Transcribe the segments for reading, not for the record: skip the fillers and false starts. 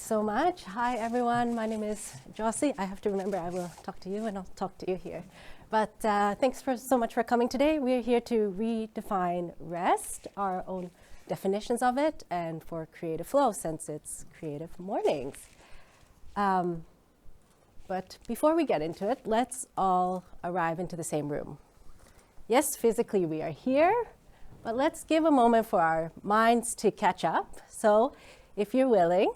Thanks so much. Hi, everyone. My name is Jocelyn. I have to remember I will talk to you and I'll talk to you here. But thanks so much for coming today. We're here to redefine rest, our own definitions of it, and for creative flow since it's Creative Mornings. But before we get into it, let's all arrive into the same room. Yes, physically we are here, but let's give a moment for our minds to catch up. So if you're willing,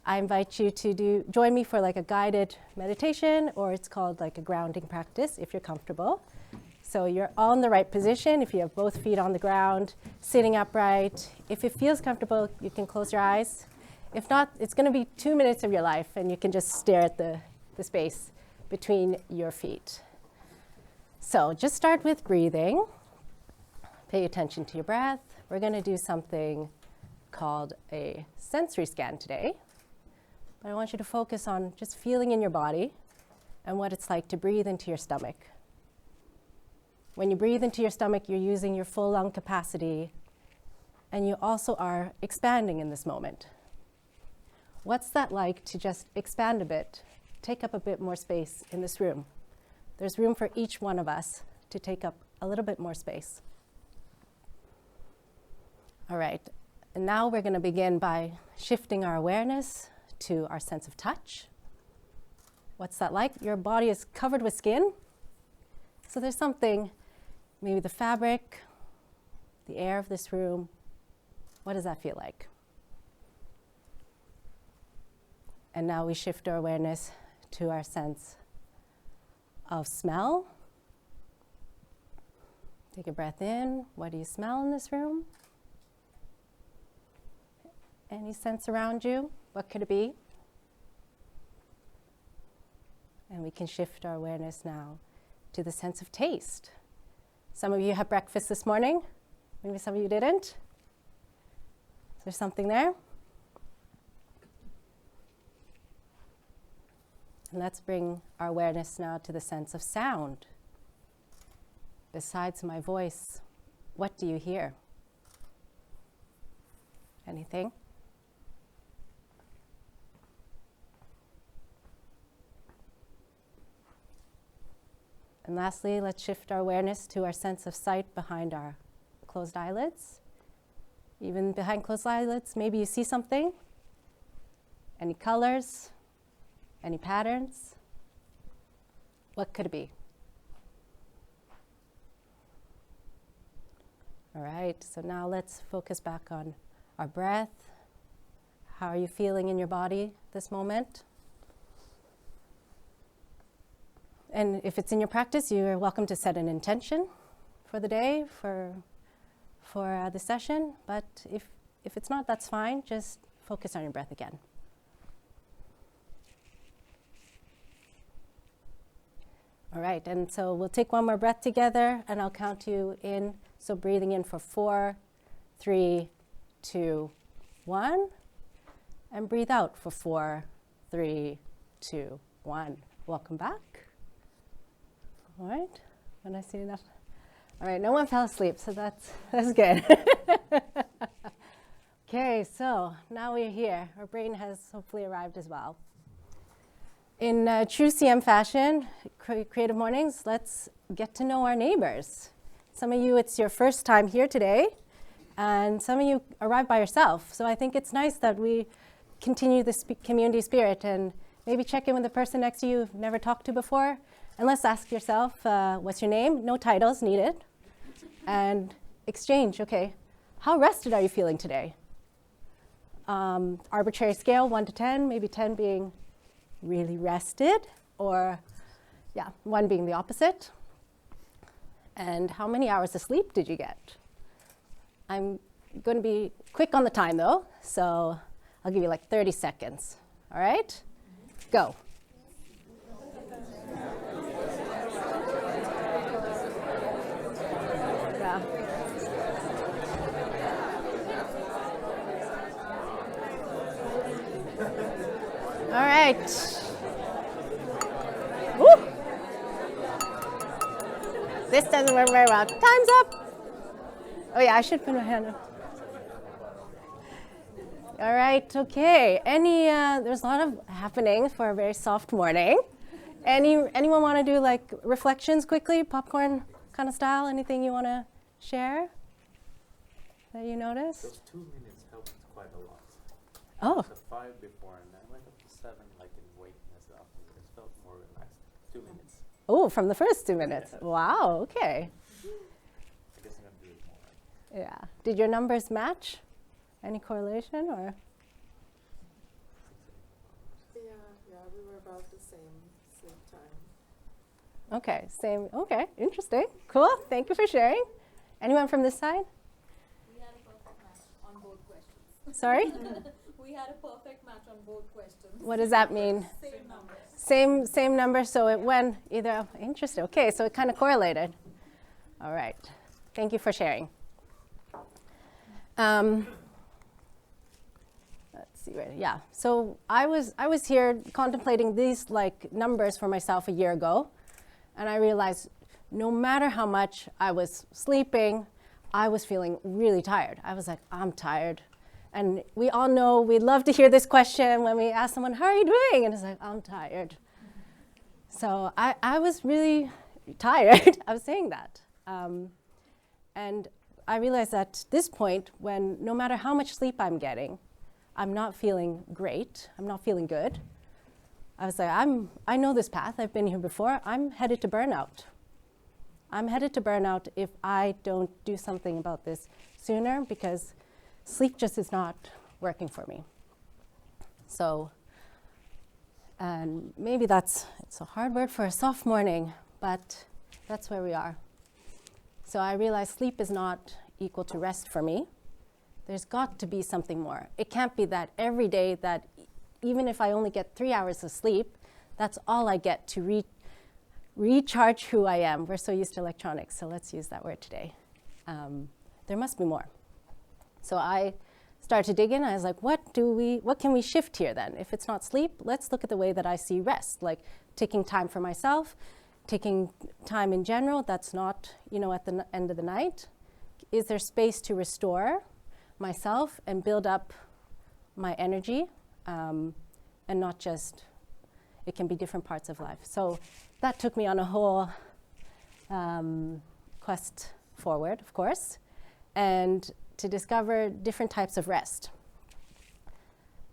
I invite you to join me for like a guided meditation, or it's called like a grounding practice if you're comfortable. So you're all in the right position. If you have both feet on the ground, sitting upright. If it feels comfortable, you can close your eyes. If not, it's going to be 2 minutes of your life, and you can just stare at the space between your feet. So just start with breathing. Pay attention to your breath. We're going to do something called a sensory scan today. But I want you to focus on just feeling in your body and what it's like to breathe into your stomach. When you breathe into your stomach, you're using your full lung capacity, and you also are expanding in this moment. What's that like to just expand a bit, take up a bit more space in this room? There's room for each one of us to take up a little bit more space. All right, and now we're going to begin by shifting our awareness to our sense of touch. What's that like? Your body is covered with skin. So there's something, maybe the fabric, the air of this room. What does that feel like? And now we shift our awareness to our sense of smell. Take a breath in. What do you smell in this room? Any sense around you? What could it be? And we can shift our awareness now to the sense of taste. Some of you had breakfast this morning. Maybe some of you didn't. Is there something there? And let's bring our awareness now to the sense of sound. Besides my voice, what do you hear? Anything? And lastly, let's shift our awareness to our sense of sight behind our closed eyelids. Even behind closed eyelids, maybe you see something. Any colors? Any patterns? What could it be? All right, so now let's focus back on our breath. How are you feeling in your body this moment? And if it's in your practice, you're welcome to set an intention for the day, for the session. But if it's not, that's fine. Just focus on your breath again. All right, and so we'll take one more breath together, and I'll count you in. So breathing in for 4, 3, 2, 1. And breathe out for 4, 3, 2, 1. Welcome back. All right, when I see enough. All right, no one fell asleep, so that's good. Okay, so now we're here. Our brain has hopefully arrived as well. In true CM fashion, Creative Mornings, let's get to know our neighbors. Some of you, it's your first time here today, and some of you arrived by yourself. So I think it's nice that we continue this community spirit and maybe check in with the person next to you you've never talked to before. And let's ask yourself, what's your name? No titles needed. And exchange, okay. How rested are you feeling today? Arbitrary scale, 1 to 10, maybe 10 being really rested, or 1 being the opposite. And how many hours of sleep did you get? I'm going to be quick on the time though, so I'll give you like 30 seconds. All right? Go. All right. Woo. This doesn't work very well. Time's up. Oh yeah, I should put my hand up. All right, okay. There's a lot of happening for a very soft morning. Anyone want to do like reflections quickly, popcorn kind of style? Anything you want to share that you noticed? Those 2 minutes helped quite a lot. Oh. So 5 before, and then I went up to 7, like in wakeness afterwards. Felt more relaxed. 2 minutes. Oh, from the first 2 minutes. Wow, okay. I guess I'm gonna do it more. Yeah. Did your numbers match? Any correlation or? Yeah, we were about the same sleep time. Okay, same. Okay, interesting. Cool. Thank you for sharing. Anyone from this side? We had a perfect match on both questions. Sorry? We had a perfect match on both questions. What does that mean? Same numbers. Same number, so it went either. Interesting. Okay, so it kind of correlated. All right. Thank you for sharing. Let's see. Right. Yeah. So I was here contemplating these like numbers for myself a year ago, and I realized no matter how much I was sleeping, I was feeling really tired. I was like, I'm tired. And we all know we love to hear this question when we ask someone, how are you doing? And it's like, I'm tired. So I was really tired. I was saying that. And I realized at this point, when no matter how much sleep I'm getting, I'm not feeling great. I'm not feeling good. I was like, I know this path. I've been here before. I'm headed to burnout. I'm headed to burnout if I don't do something about this sooner, because sleep just is not working for me. So, and maybe it's a hard word for a soft morning, but that's where we are. So I realized sleep is not equal to rest for me. There's got to be something more. It can't be that every day that even if I only get 3 hours of sleep, that's all I get to recharge who I am. We're so used to electronics, so let's use that word today. There must be more. So I started to dig in. I was like, what can we shift here then? If it's not sleep, let's look at the way that I see rest, like taking time for myself, taking time in general that's not, at the end of the night. Is there space to restore myself and build up my energy, and not just, it can be different parts of life. So that took me on a whole quest forward, of course, and to discover different types of rest.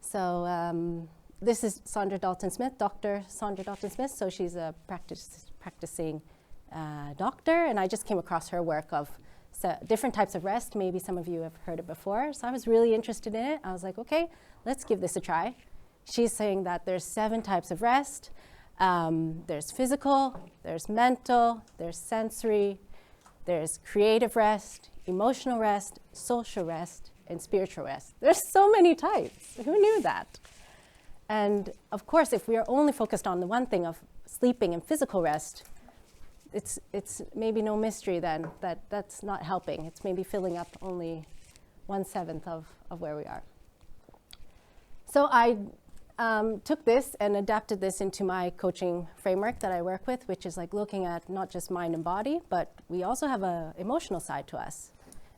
So this is Sandra Dalton-Smith, Dr. Sandra Dalton-Smith. So she's a practicing doctor, and I just came across her work of different types of rest. Maybe some of you have heard it before. So I was really interested in it. I was like, okay, let's give this a try. She's saying that there's 7 types of rest. There's physical, there's mental, there's sensory, there's creative rest, emotional rest, social rest, and spiritual rest. There's so many types. Who knew that? And of course, if we are only focused on the one thing of sleeping and physical rest, it's maybe no mystery then that that's not helping. It's maybe filling up only 1/7 of where we are. So I took this and adapted this into my coaching framework that I work with, which is like looking at not just mind and body, but we also have an emotional side to us.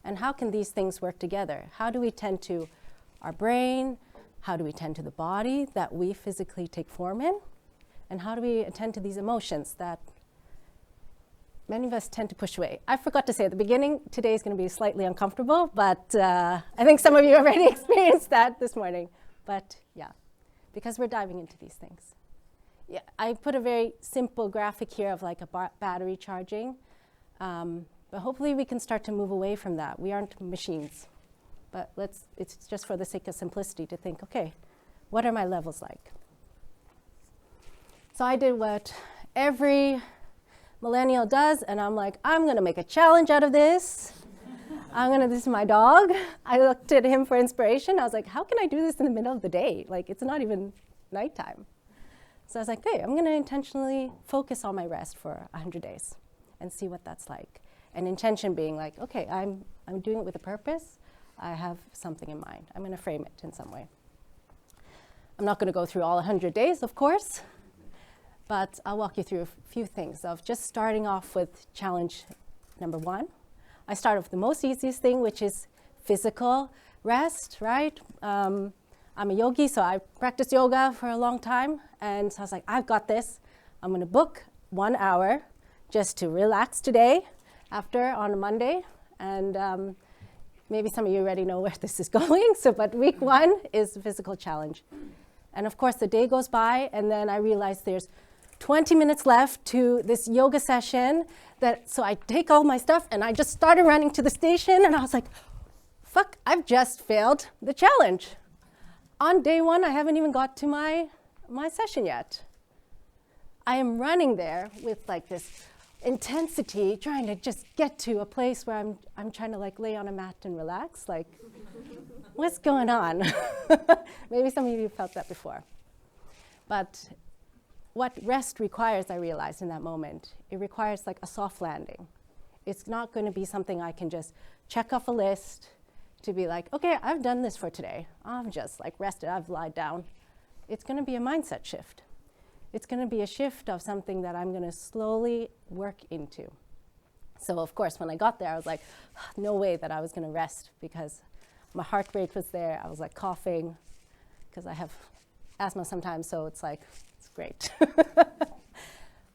And how can these things work together? How do we tend to our brain? How do we tend to the body that we physically take form in? And how do we attend to these emotions that many of us tend to push away? I forgot to say at the beginning, today is going to be slightly uncomfortable, but I think some of you already experienced that this morning. But yeah, because we're diving into these things. Yeah, I put a very simple graphic here of like a battery charging, but hopefully we can start to move away from that. We aren't machines, but it's just for the sake of simplicity to think, okay, what are my levels like? So I did what every millennial does, and I'm like, I'm gonna make a challenge out of this. This is my dog. I looked at him for inspiration. I was like, how can I do this in the middle of the day? Like, it's not even nighttime. So I was like, hey, I'm gonna intentionally focus on my rest for 100 days and see what that's like. And intention being like, okay, I'm doing it with a purpose. I have something in mind. I'm gonna frame it in some way. I'm not gonna go through all 100 days, of course, but I'll walk you through a few things of just starting off with challenge number 1. I start with the most easiest thing, which is physical, rest, right? I'm a yogi, so I practiced yoga for a long time. And so I was like, I've got this. I'm going to book 1 hour just to relax today on a Monday. And maybe some of you already know where this is going. But week 1 is a physical challenge. And of course, the day goes by, and then I realize there's 20 minutes left to this yoga session. So I take all my stuff, and I just started running to the station, and I was like, fuck, I've just failed the challenge. On day 1, I haven't even got to my session yet. I am running there with like this intensity, trying to just get to a place where I'm trying to like lay on a mat and relax. Like, what's going on? Maybe some of you felt that before. But what rest requires, I realized in that moment, it requires like a soft landing. It's not going to be something I can just check off a list to be like, okay, I've done this for today. I'm just like rested, I've lied down. It's going to be a mindset shift. It's going to be a shift of something that I'm going to slowly work into. So of course, when I got there, I was like, no way that I was going to rest, because my heart rate was there. I was like coughing, because I have asthma sometimes, so it's like, it's great.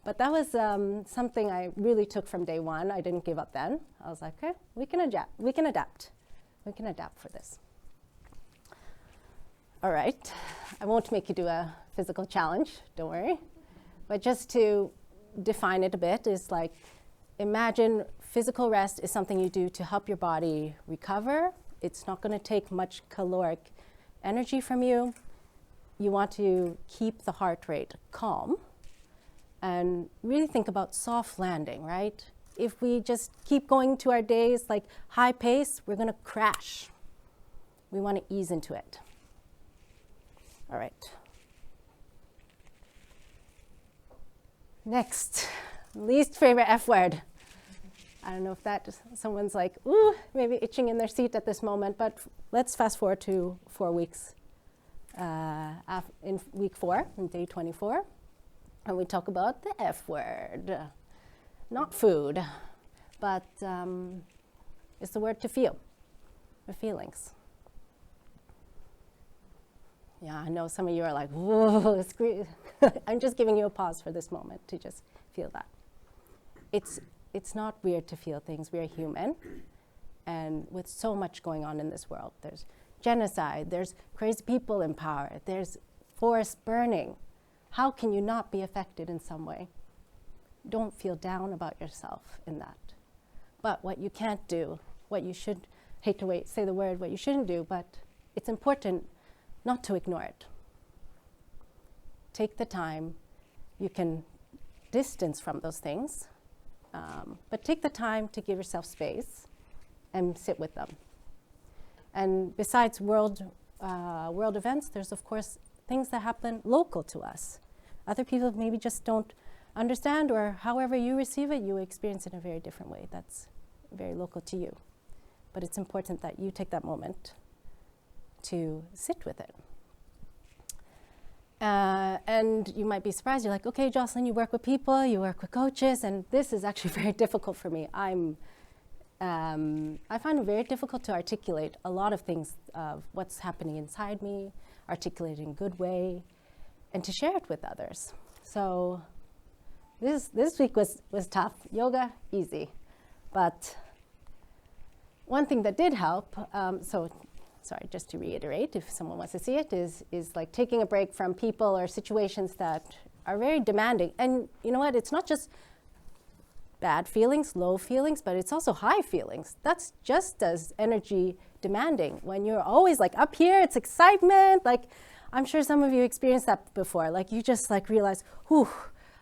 But that was something I really took from day 1. I didn't give up then. I was like, okay, we can adapt. We can adapt. We can adapt for this. All right. I won't make you do a physical challenge, don't worry. But just to define it a bit, is like, imagine physical rest is something you do to help your body recover. It's not going to take much caloric energy from you. You want to keep the heart rate calm and really think about soft landing, right? If we just keep going to our days like high pace, we're going to crash. We want to ease into it. All right. Next, least favorite F word. I don't know if that someone's like, ooh, maybe itching in their seat at this moment, but let's fast forward to 4 weeks. In week 4, in day 24, and we talk about the F word. Not food, but it's the word to feel, the feelings. Yeah, I know some of you are like, whoa, I'm just giving you a pause for this moment to just feel that. It's not weird to feel things. We are human. And with so much going on in this world, there's genocide, there's crazy people in power, there's forests burning. How can you not be affected in some way? Don't feel down about yourself in that. But what you can't do, what you should, hate to say the word, what you shouldn't do, but it's important not to ignore it. Take the time. You can distance from those things, but take the time to give yourself space and sit with them. And besides world events, there's of course things that happen local to us. Other people maybe just don't understand, or however you receive it, you experience it in a very different way. That's very local to you. But it's important that you take that moment to sit with it. And you might be surprised. You're like, okay, Jocelyn, you work with people, you work with coaches, and this is actually very difficult for me. I find it very difficult to articulate a lot of things of what's happening inside me, articulate it in a good way, and to share it with others. So this week was tough. Yoga, easy. But one thing that did help, sorry, just to reiterate, if someone wants to see it, is like taking a break from people or situations that are very demanding. And you know what? It's not just bad feelings, low feelings, but it's also high feelings. That's just as energy demanding. When you're always like up here, it's excitement. Like, I'm sure some of you experienced that before. Like, you just like realize, whew,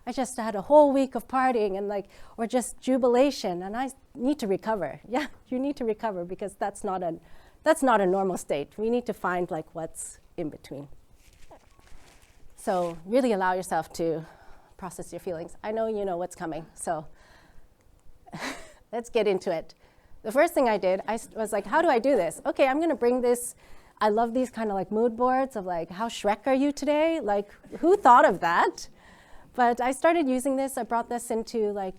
I just had a whole week of partying, and like, or just jubilation, and I need to recover. Yeah, you need to recover, because that's not a normal state. We need to find like what's in between. So really allow yourself to process your feelings. I know you know what's coming, so let's get into it. The first thing I did, I was like, how do I do this? Okay, I'm gonna bring this. I love these kind of like mood boards of like, how Shrek are you today? Like, who thought of that? But I started using this. I brought this into like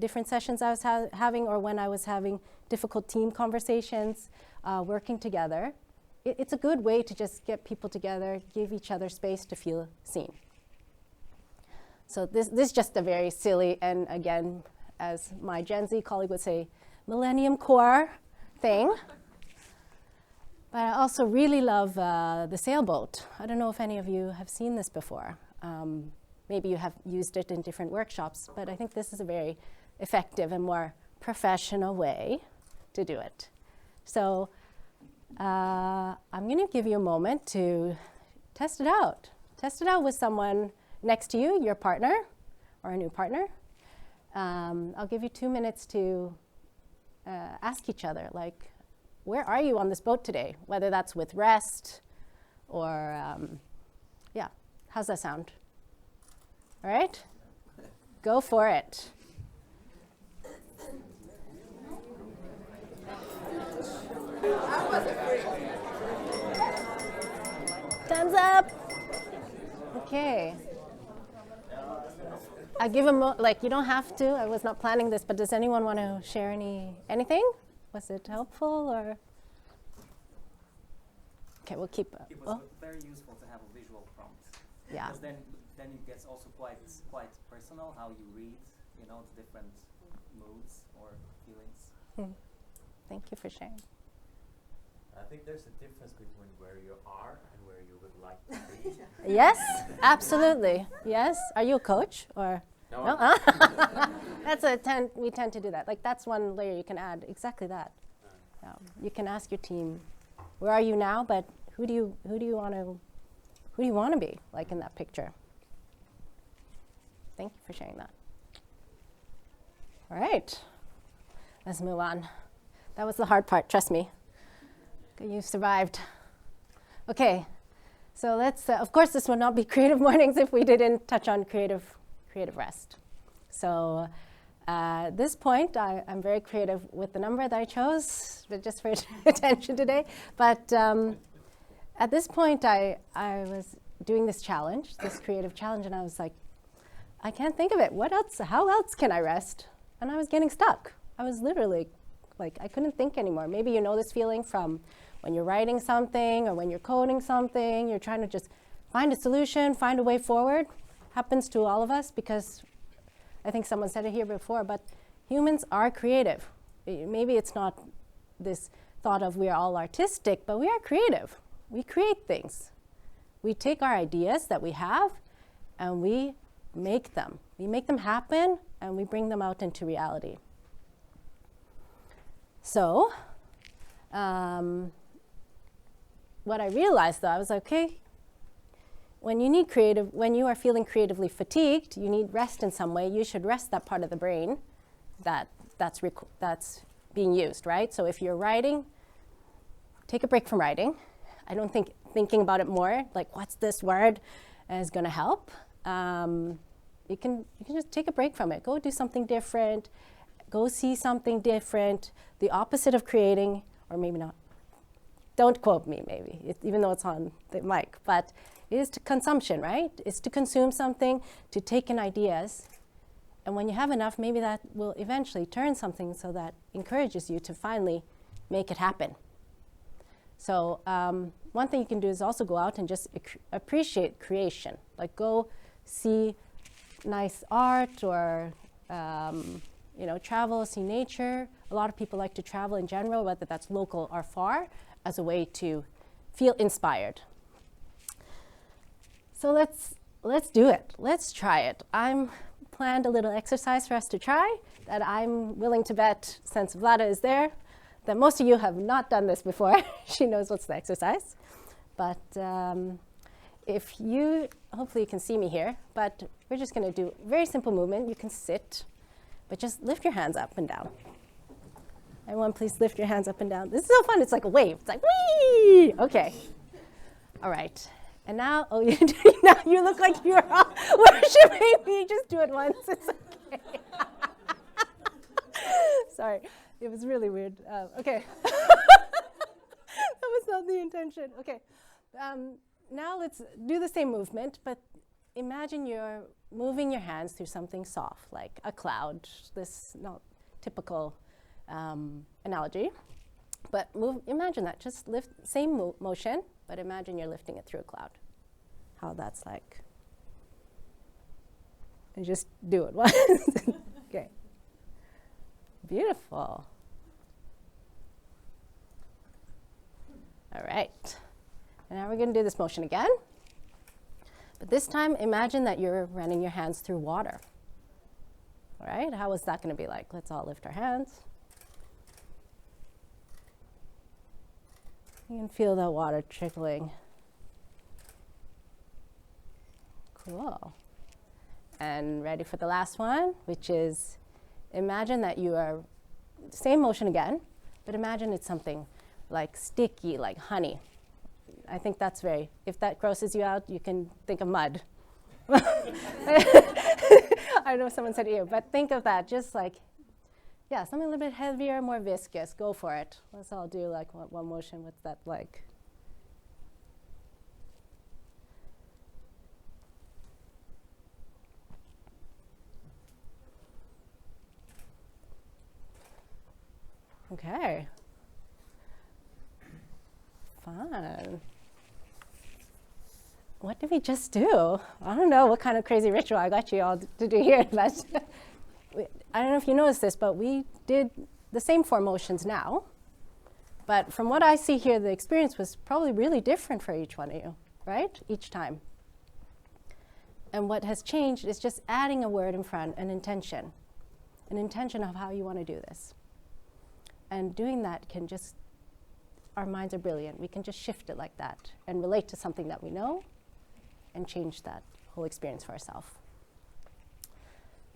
different sessions I was having, or when I was having difficult team conversations, working together. it's a good way to just get people together, give each other space to feel seen. So this is just a very silly, and again, as my Gen Z colleague would say, Millennium Core thing. But I also really love the sailboat. I don't know if any of you have seen this before. Maybe you have used it in different workshops, but I think this is a very effective and more professional way to do it. So I'm going to give you a moment to test it out. Test it out with someone next to you, your partner or a new partner. I'll give you 2 minutes to ask each other, like, where are you on this boat today? Whether that's with rest or, yeah, how's that sound? All right, go for it. Thumbs up. Okay. I give them, like, you don't have to. I was not planning this, but does anyone want to share anything? Was it helpful or? Okay, we'll keep. It was very useful to have a visual prompt. Yeah. Because then it gets also quite personal how you read, you know, the different moods or feelings. Thank you for sharing. I think there's a difference between where you are and where you would like to be. Yes, absolutely. Yes. Are you a coach or? No. That's we tend to do that. Like, that's one layer you can add. Exactly that. You can ask your team, where are you now? But who do you want to be, like, in that picture? Thank you for sharing that. All right, let's move on. That was the hard part. Trust me. You survived. Okay, so let's. Of course, this would not be Creative Mornings if we didn't touch on creative rest. So at this point, I'm very creative with the number that I chose, but just for attention today. But at this point, I was doing this challenge, this creative challenge, and I was like, I can't think of it. What else? How else can I rest? And I was getting stuck. I was literally, like, I couldn't think anymore. Maybe you know this feeling from when you're writing something or when you're coding something, you're trying to just find a solution, find a way forward. Happens to all of us because I think someone said it here before, but humans are creative. Maybe it's not this thought of we're all artistic, but we are creative. We create things. We take our ideas that we have and we make them. We make them happen and we bring them out into reality. So what I realized, though, I was like, okay, when you are feeling creatively fatigued, you need rest in some way. You should rest that part of the brain that's being used, right? So if you're writing, take a break from writing. I don't think thinking about it more, like, what's this word, is going to help. You can just take a break from it. Go do something different. Go see something different. The opposite of creating, or maybe not. Don't quote me, maybe, even though it's on the mic. But it is to consumption, right? It's to consume something, to take in ideas. And when you have enough, maybe that will eventually turn something so that encourages you to finally make it happen. So one thing you can do is also go out and just appreciate creation. Like, go see nice art or travel, see nature. A lot of people like to travel in general, whether that's local or far, as a way to feel inspired. So let's do it. Let's try it. I'm planned a little exercise for us to try that I'm willing to bet, since Vlada is there, that most of you have not done this before. She knows what's the exercise. But hopefully you can see me here, but we're just going to do a very simple movement. You can sit, but just lift your hands up and down. Everyone, please lift your hands up and down. This is so fun. It's like a wave. It's like, whee! Okay. All right. And now, now you look like you're worshiping me. Just do it once. It's okay. Sorry. It was really weird. Okay. That was not the intention. Okay. Now let's do the same movement, but imagine you're moving your hands through something soft, like a cloud. This not typical analogy. But imagine that, just lift, same motion, but imagine you're lifting it through a cloud. How that's like. And just do it once. Okay. Beautiful. All right. And now we're going to do this motion again. But this time, imagine that you're running your hands through water. All right, how is that going to be like? Let's all lift our hands. You can feel the water trickling. Cool. And ready for the last one, which is imagine that you are, same motion again, but imagine it's something like sticky, like honey. I think that's very, if that grosses you out, you can think of mud. I know someone said ew, but think of that, just like, yeah, something a little bit heavier, more viscous. Go for it. Let's all do like one motion. What's that like? Okay. Fun. What did we just do? I don't know what kind of crazy ritual I got you all to do here, but I don't know if you noticed this, but we did the same 4 motions now. But from what I see here, the experience was probably really different for each one of you, right? Each time. And what has changed is just adding a word in front, an intention of how you want to do this. And doing that can just, our minds are brilliant. We can just shift it like that and relate to something that we know and change that whole experience for ourselves.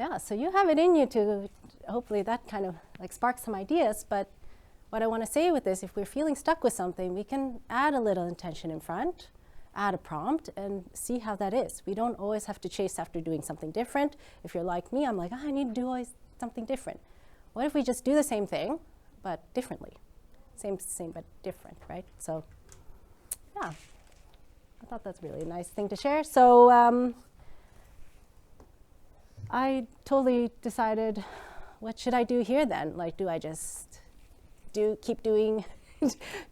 Yeah, so you have it in you to, hopefully that kind of like sparks some ideas, but what I want to say with this, if we're feeling stuck with something, we can add a little intention in front, add a prompt, and see how that is. We don't always have to chase after doing something different. If you're like me, I'm like, I need to do always something different. What if we just do the same thing, but differently? Same, but different, right? So, yeah, I thought that's really a nice thing to share. So I totally decided, what should I do here then? Like, do I just keep doing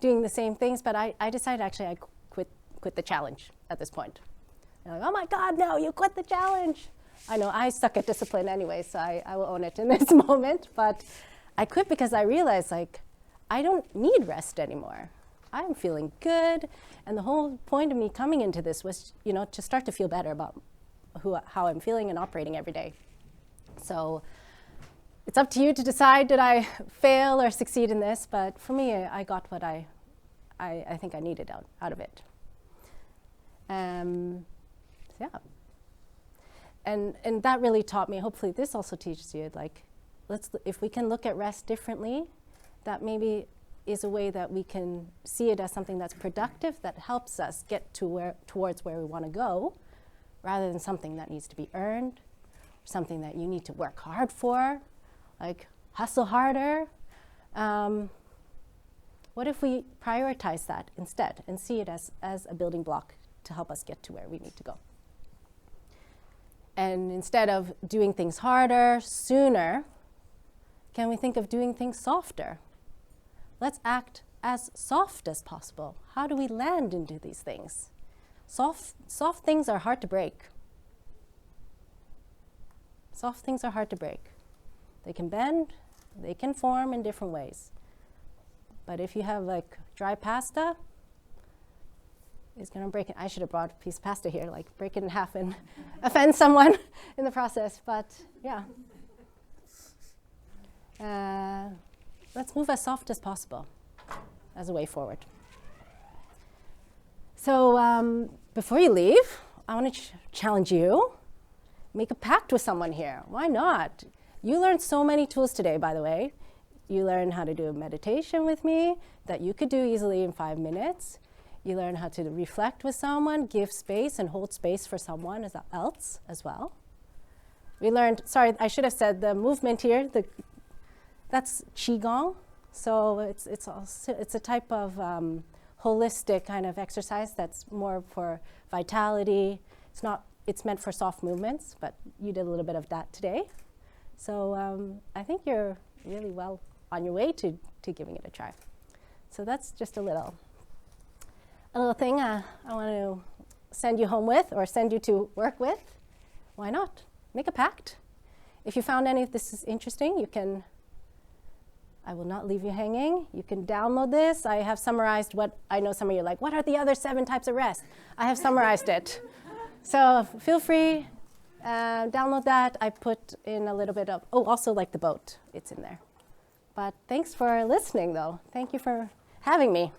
doing the same things? But I decided actually I quit the challenge at this point. And I'm like, oh my God, no, you quit the challenge. I know I suck at discipline anyway, so I will own it in this moment. But I quit because I realized, like, I don't need rest anymore. I'm feeling good. And the whole point of me coming into this was, you know, to start to feel better about how I'm feeling and operating every day. So it's up to you to decide, did I fail or succeed in this? But for me, I got what I think I needed out of it. Yeah. And that really taught me, hopefully this also teaches you, like, if we can look at rest differently, that maybe is a way that we can see it as something that's productive, that helps us get towards where we want to go, rather than something that needs to be earned, something that you need to work hard for, like hustle harder. What if we prioritize that instead and see it as a building block to help us get to where we need to go? And instead of doing things harder, sooner, can we think of doing things softer? Let's act as soft as possible. How do we land into these things? Soft things are hard to break. Soft things are hard to break. They can bend, they can form in different ways. But if you have like dry pasta, it's gonna break it. I should have brought a piece of pasta here, like break it in half and offend someone in the process, but yeah. Let's move as soft as possible as a way forward. So before you leave, I want to challenge you. Make a pact with someone here. Why not? You learned so many tools today, by the way. You learned how to do a meditation with me that you could do easily in 5 minutes. You learned how to reflect with someone, give space and hold space for someone else as well. We learned, sorry, I should have said the movement here, that's Qigong. So it's a type of holistic kind of exercise that's more for vitality. It's meant for soft movements, but you did a little bit of that today. So I think you're really well on your way to giving it a try. So that's just a little thing I want to send you home with or send you to work with. Why not? Make a pact. If you found any of this is interesting, you can, I will not leave you hanging. You can download this. I have summarized what, I know some of you are like, what are the other 7 types of rest? I have summarized it. So feel free, download that. I put in a little bit of, also like the boat, it's in there. But thanks for listening though. Thank you for having me.